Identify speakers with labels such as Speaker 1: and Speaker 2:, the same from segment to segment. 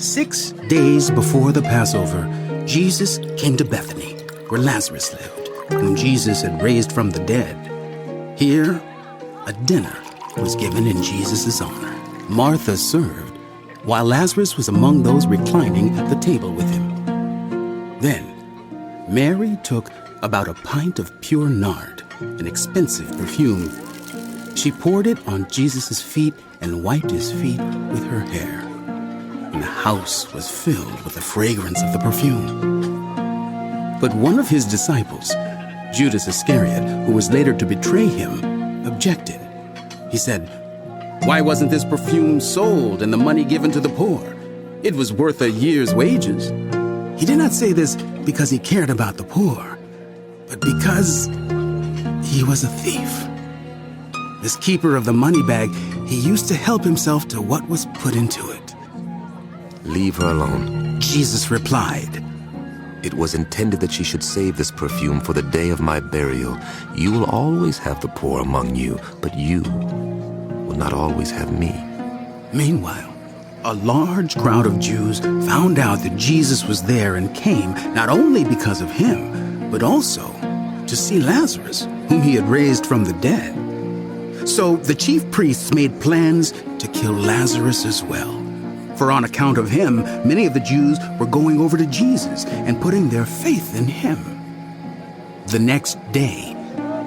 Speaker 1: 6 days before the Passover, Jesus came to Bethany, where Lazarus lived, whom Jesus had raised from the dead. Here, a dinner was given in Jesus' honor. Martha served, while Lazarus was among those reclining at the table with him. Then, Mary took about a pint of pure nard, an expensive perfume. She poured it on Jesus' feet and wiped his feet with her hair. And the house was filled with the fragrance of the perfume. But one of his disciples, Judas Iscariot, who was later to betray him, objected. He said, "Why wasn't this perfume sold and the money given to the poor? It was worth a year's wages." He did not say this because he cared about the poor, but because he was a thief. This keeper of the money bag, he used to help himself to what was put into it.
Speaker 2: "Leave her alone,"
Speaker 1: Jesus replied.
Speaker 2: "It was intended that she should save this perfume for the day of my burial. You will always have the poor among you, but you will not always have me."
Speaker 1: Meanwhile, a large crowd of Jews found out that Jesus was there and came not only because of him, but also to see Lazarus, whom he had raised from the dead. So the chief priests made plans to kill Lazarus as well. For on account of him, many of the Jews were going over to Jesus and putting their faith in him. The next day,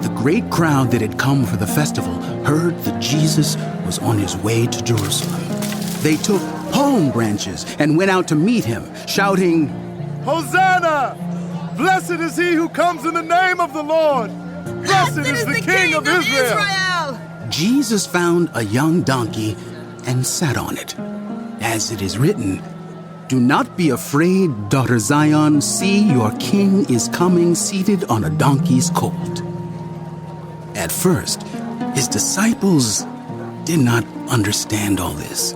Speaker 1: the great crowd that had come for the festival heard that Jesus was on his way to Jerusalem. They took palm branches and went out to meet him, shouting,
Speaker 3: "Hosanna! Blessed is he who comes in the name of the Lord! Blessed is the King of Israel!"
Speaker 1: Jesus found a young donkey and sat on it. As it is written, "Do not be afraid, daughter Zion. See, your king is coming seated on a donkey's colt." At first, his disciples did not understand all this.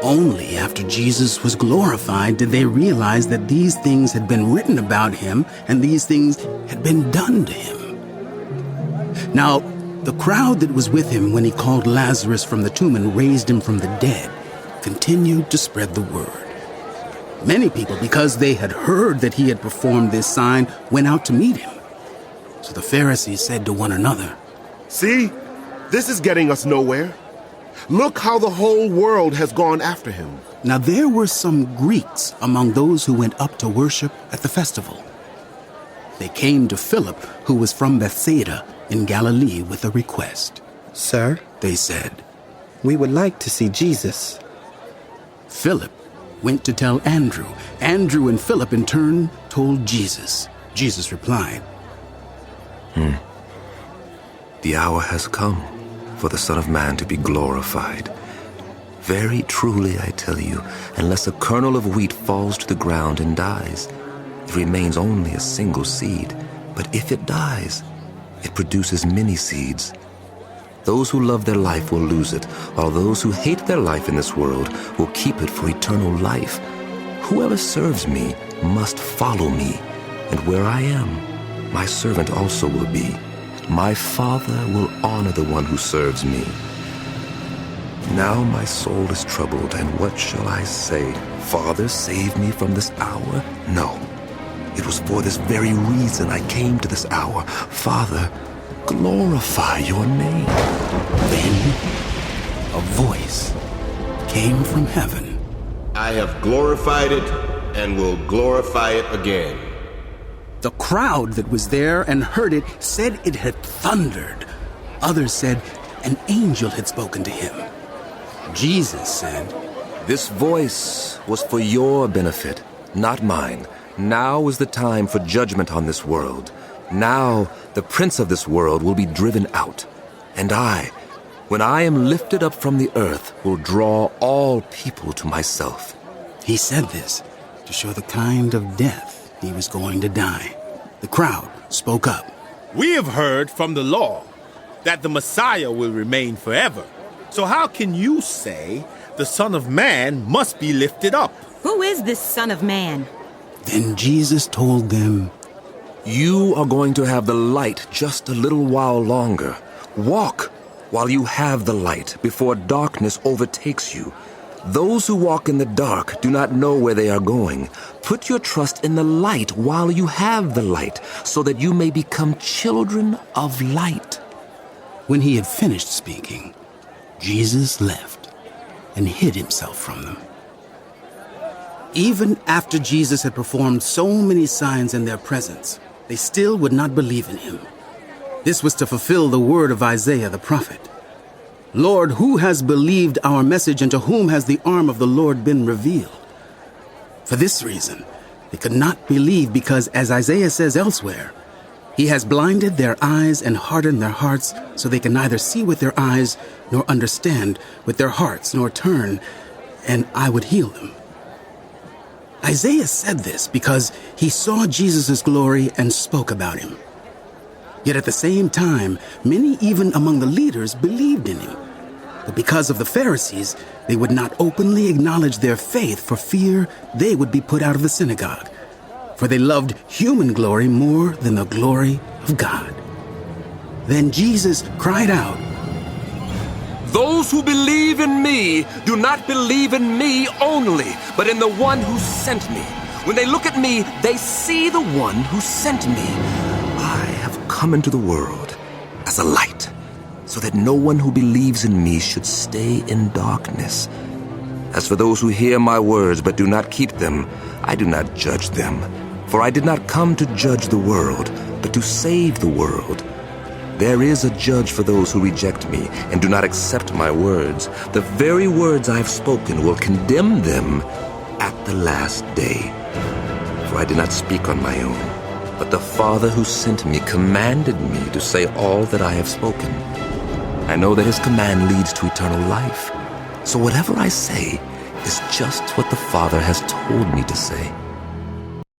Speaker 1: Only after Jesus was glorified did they realize that these things had been written about him and these things had been done to him. Now, the crowd that was with him when he called Lazarus from the tomb and raised him from the dead continued to spread the word. Many people, because they had heard that he had performed this sign, went out to meet him. So the Pharisees said to one another,
Speaker 4: "See, this is getting us nowhere. Look how the whole world has gone after him."
Speaker 1: Now there were some Greeks among those who went up to worship at the festival. They came to Philip, who was from Bethsaida in Galilee, with a request.
Speaker 5: "Sir,"
Speaker 1: they said,
Speaker 5: "we would like to see Jesus."
Speaker 1: Philip went to tell Andrew. Andrew and Philip in turn told Jesus. Jesus replied,
Speaker 2: "The hour has come for the Son of Man to be glorified. Very truly I tell you, unless a kernel of wheat falls to the ground and dies, it remains only a single seed. But if it dies, it produces many seeds. Those who love their life will lose it, while those who hate their life in this world will keep it for eternal life. Whoever serves me must follow me, and where I am, my servant also will be. My Father will honor the one who serves me. Now my soul is troubled, and what shall I say? Father, save me from this hour? No, it was for this very reason I came to this hour. Father, glorify your name."
Speaker 1: Then a voice came from heaven.
Speaker 6: "I have glorified it and will glorify it again."
Speaker 1: The crowd that was there and heard it said it had thundered. Others said an angel had spoken to him. Jesus said,
Speaker 2: This voice was for your benefit, not mine. Now is the time for judgment on this world. Now the prince of this world will be driven out. And I, when I am lifted up from the earth, will draw all people to myself.
Speaker 1: He said this to show the kind of death he was going to die. The crowd spoke up.
Speaker 3: "We have heard from the law that the Messiah will remain forever. So how can you say the Son of Man must be lifted up?"
Speaker 7: Who is this Son of Man?
Speaker 1: Then Jesus told them,
Speaker 2: You are going to have the light just a little while longer. Walk while you have the light before darkness overtakes you. Those who walk in the dark do not know where they are going. Put your trust in the light while you have the light, so that you may become children of light."
Speaker 1: When he had finished speaking, Jesus left and hid himself from them. Even after Jesus had performed so many signs in their presence, they still would not believe in him. This was to fulfill the word of Isaiah the prophet. "Lord, who has believed our message, and to whom has the arm of the Lord been revealed?" For this reason, they could not believe, because, as Isaiah says elsewhere, "He has blinded their eyes and hardened their hearts, so they can neither see with their eyes nor understand with their hearts, nor turn, and I would heal them." Isaiah said this because he saw Jesus' glory and spoke about him. Yet at the same time, many even among the leaders believed in him. But because of the Pharisees, they would not openly acknowledge their faith for fear they would be put out of the synagogue. For they loved human glory more than the glory of God. Then Jesus cried out,
Speaker 2: "Those who believe in me do not believe in me only, but in the one who sent me. When they look at me, they see the one who sent me. I have come into the world as a light, so that no one who believes in me should stay in darkness. As for those who hear my words but do not keep them, I do not judge them. For I did not come to judge the world, but to save the world. There is a judge for those who reject me and do not accept my words. The very words I have spoken will condemn them at the last day. For I did not speak on my own, but the Father who sent me commanded me to say all that I have spoken. I know that his command leads to eternal life. So whatever I say is just what the Father has told me to say.